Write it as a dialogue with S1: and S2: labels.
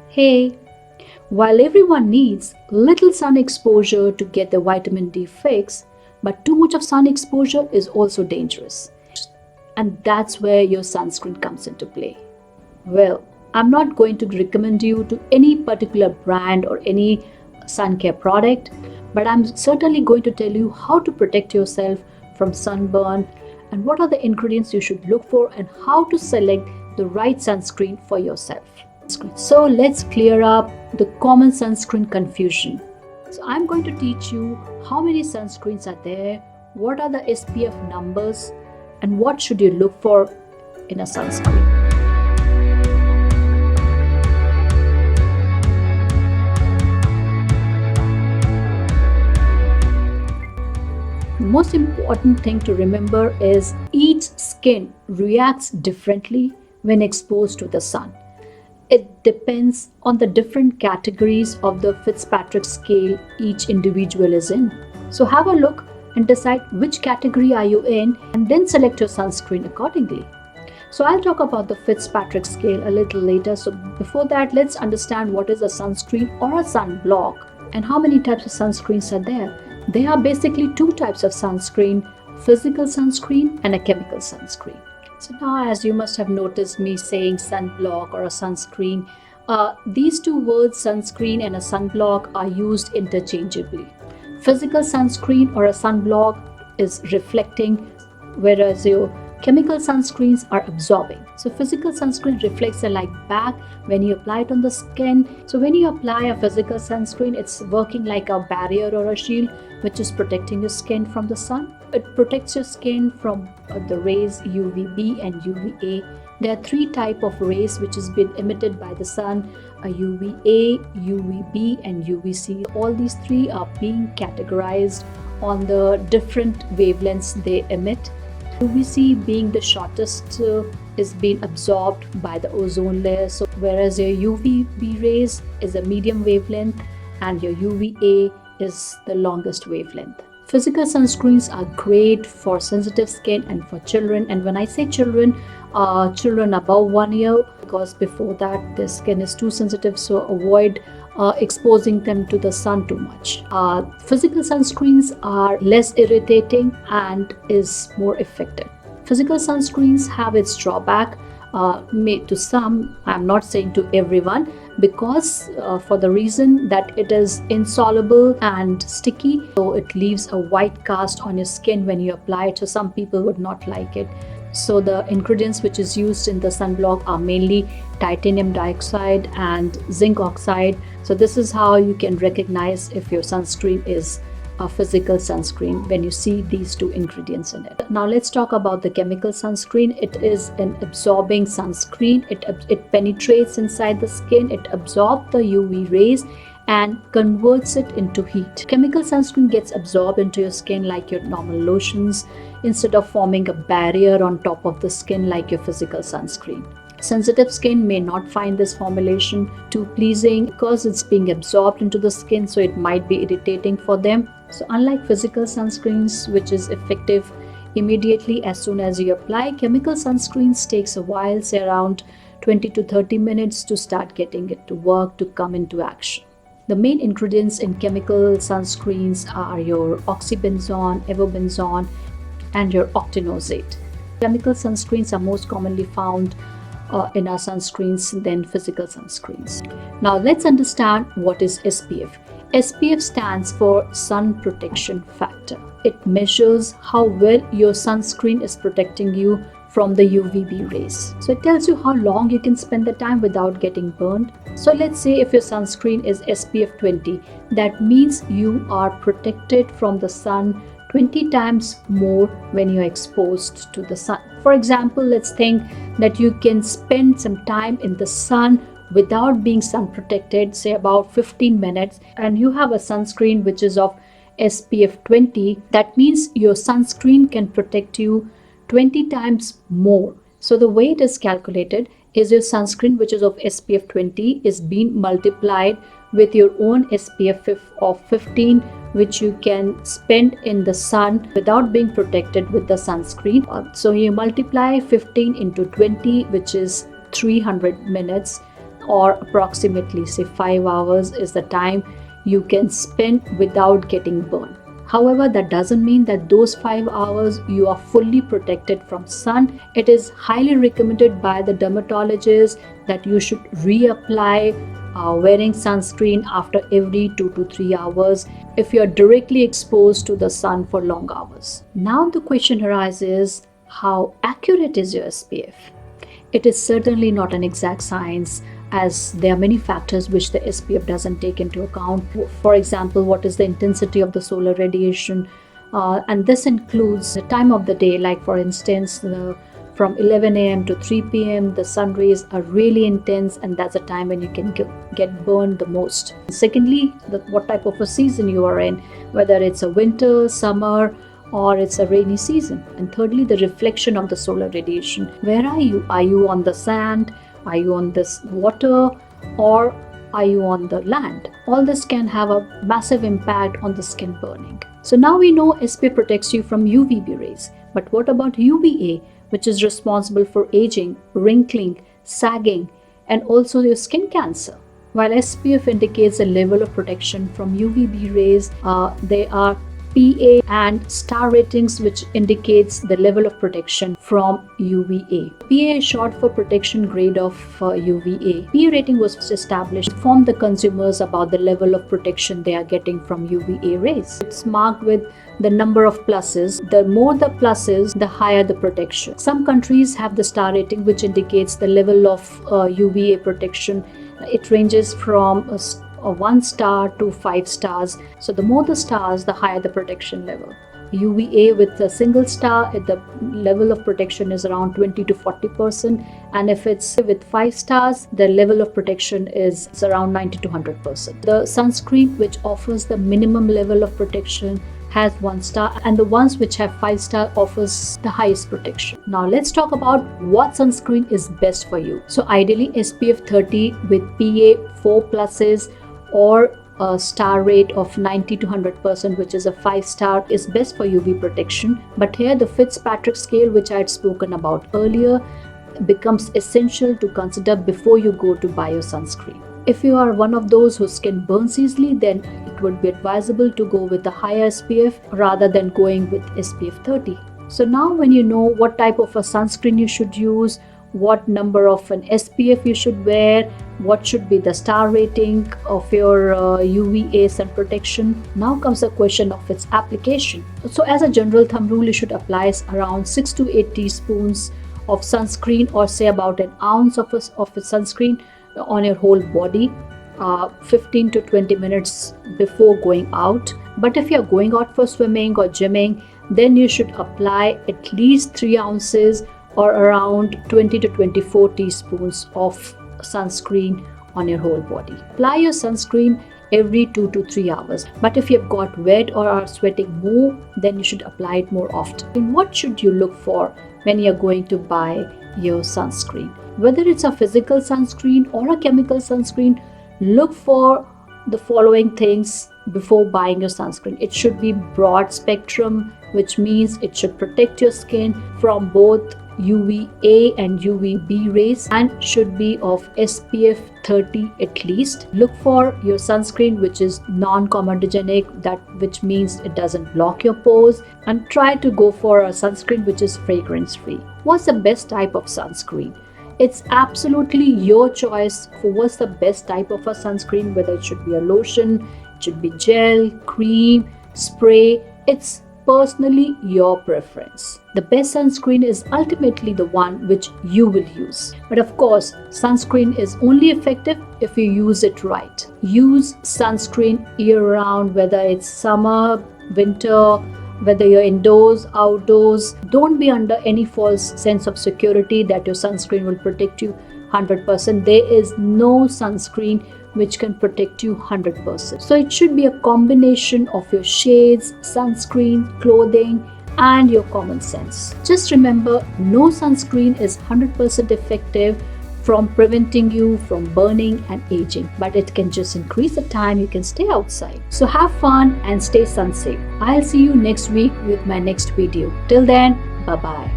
S1: Hey, while everyone needs little sun exposure to get the vitamin D fix, but too much of sun exposure is also dangerous. And that's where your sunscreen comes into play. Well, I'm not going to recommend you to any particular brand or any sun care product, but I'm certainly going to tell you how to protect yourself from sunburn and what are the ingredients you should look for and how to select the right sunscreen for yourself. So let's clear up the common sunscreen confusion. So I'm going to teach you how many sunscreens are there, what are the SPF numbers, and what should you look for in a sunscreen. The most important thing to remember is each skin reacts differently when exposed to the sun. It depends on the different categories of the Fitzpatrick scale each individual is in. So have a look and decide which category are you in and then select your sunscreen accordingly. So I'll talk about the Fitzpatrick scale a little later. So before that, let's understand what is a sunscreen or a sunblock and how many types of sunscreens are there. There are basically two types of sunscreen, physical sunscreen and a chemical sunscreen. So now, as you must have noticed me saying sunblock or a sunscreen, these two words, sunscreen and a sunblock, are used interchangeably. Physical sunscreen or a sunblock is reflecting, whereas your chemical sunscreens are absorbing. So physical sunscreen reflects the light back when you apply it on the skin. So when you apply a physical sunscreen, it's working like a barrier or a shield, which is protecting your skin from the sun. It protects your skin from the rays UVB and UVA. There are three types of rays which has been emitted by the sun, UVA, UVB and UVC. All these three are being categorized on the different wavelengths they emit. UVC being the shortest is being absorbed by the ozone layer, so whereas your UVB rays is a medium wavelength and your UVA is the longest wavelength. Physical sunscreens are great for sensitive skin and for children, and when I say children, children above 1 year, because before that their skin is too sensitive, so avoid exposing them to the sun too much. Physical sunscreens are less irritating and is more effective. Physical sunscreens have its drawback, to some, I'm not saying to everyone, because for the reason that it is insoluble and sticky, so it leaves a white cast on your skin when you apply it, so some people would not like it. So the ingredients which is used in the sunblock are mainly titanium dioxide and zinc oxide. So this is how you can recognize if your sunscreen is a physical sunscreen when you see these two ingredients in it. Now let's talk about the chemical sunscreen. It is an absorbing sunscreen. It penetrates inside the skin, it absorbs the UV rays and converts it into heat. Chemical sunscreen gets absorbed into your skin like your normal lotions instead of forming a barrier on top of the skin like your physical sunscreen. Sensitive skin may not find this formulation too pleasing because it's being absorbed into the skin, so it might be irritating for them. So unlike physical sunscreens, which is effective immediately as soon as you apply, chemical sunscreens takes a while, say around 20 to 30 minutes to start getting it to work, to come into action. The main ingredients in chemical sunscreens are your oxybenzone, avobenzone, and your octinoxate. Chemical sunscreens are most commonly found in our sunscreens than physical sunscreens. Now let's understand what is SPF. SPF stands for sun protection factor. It measures how well your sunscreen is protecting you from the UVB rays. So it tells you how long you can spend the time without getting burned. So let's say if your sunscreen is SPF 20, that means you are protected from the sun 20 times more when you're exposed to the sun. For example, let's think that you can spend some time in the sun without being sun protected, say about 15 minutes, and you have a sunscreen which is of SPF 20. That means your sunscreen can protect you 20 times more. So the way it is calculated is your sunscreen, which is of SPF 20, is being multiplied with your own SPF of 15, which you can spend in the sun without being protected with the sunscreen. So you multiply 15 into 20, which is 300 minutes. or approximately say 5 hours is the time you can spend without getting burned. However, that doesn't mean that those 5 hours you are fully protected from sun. It is highly recommended by the dermatologist that you should reapply wearing sunscreen after every 2 to 3 hours if you are directly exposed to the sun for long hours. Now the question arises, how accurate is your SPF? It is certainly not an exact science, as there are many factors which the SPF doesn't take into account. For example, what is the intensity of the solar radiation? And this includes the time of the day, like for instance, from 11 a.m. to 3 p.m. the sun rays are really intense, and that's a time when you can get burned the most. Secondly, what type of a season you are in, whether it's a winter, summer, or it's a rainy season. And thirdly, the reflection of the solar radiation. Where are you? Are you on the sand? Are you on this water? Or are you on the land? All this can have a massive impact on the skin burning. So now we know SPF protects you from UVB rays. But what about UVA, which is responsible for aging, wrinkling, sagging, and also your skin cancer? While SPF indicates a level of protection from UVB rays, there are PA and star ratings, which indicates the level of protection from UVA. PA is short for protection grade of UVA. PA rating was established to inform the consumers about the level of protection they are getting from UVA rays. It's marked with the number of pluses. The more the pluses, the higher the protection. Some countries have the star rating, which indicates the level of UVA protection. It ranges from 1 star to 5 stars. So the more the stars, the higher the protection level. UVA with a single star, the level of protection is around 20 to 40%, and if it's with 5 stars, the level of protection is around 90 to 100%. The sunscreen, which offers the minimum level of protection, has 1 star, and the ones which have 5 star offers the highest protection. Now let's talk about what sunscreen is best for you. So ideally SPF 30 with PA 4 pluses or a star rate of 90 to 100%, which is a 5 star, is best for UV protection. But here the Fitzpatrick scale, which I had spoken about earlier, becomes essential to consider before you go to buy your sunscreen. If you are one of those whose skin burns easily, then it would be advisable to go with a higher SPF rather than going with SPF 30. So now when you know what type of a sunscreen you should use, what number of an SPF you should wear, what should be the star rating of your UVA sun protection, now comes the question of its application. So as a general thumb rule, you should apply around 6 to 8 teaspoons of sunscreen, or say about an ounce of a sunscreen on your whole body 15 to 20 minutes before going out. But if you're going out for swimming or gymming, then you should apply at least 3 ounces or around 20 to 24 teaspoons of sunscreen on your whole body. Apply your sunscreen every 2 to 3 hours. But if you've got wet or are sweating more, then you should apply it more often. And what should you look for when you're going to buy your sunscreen? Whether it's a physical sunscreen or a chemical sunscreen, look for the following things before buying your sunscreen. It should be broad spectrum, which means it should protect your skin from both UVA and UVB rays, and should be of SPF 30 at least. Look for your sunscreen which is non-comedogenic, which means it doesn't block your pores, and try to go for a sunscreen which is fragrance free. What's the best type of sunscreen? It's absolutely your choice for what's the best type of a sunscreen, whether it should be a lotion, it should be gel, cream, spray. It's personally your preference. The best sunscreen is ultimately the one which you will use. But of course, sunscreen is only effective if you use it right. Use sunscreen year-round, whether it's summer, winter, whether you're indoors, outdoors. Don't be under any false sense of security that your sunscreen will protect you 100%. There is no sunscreen which can protect you 100%. So it should be a combination of your shades, sunscreen, clothing, and your common sense. Just remember, no sunscreen is 100% effective from preventing you from burning and aging, but it can just increase the time you can stay outside. So have fun and stay sun safe. I'll see you next week with my next video. Till then, bye bye.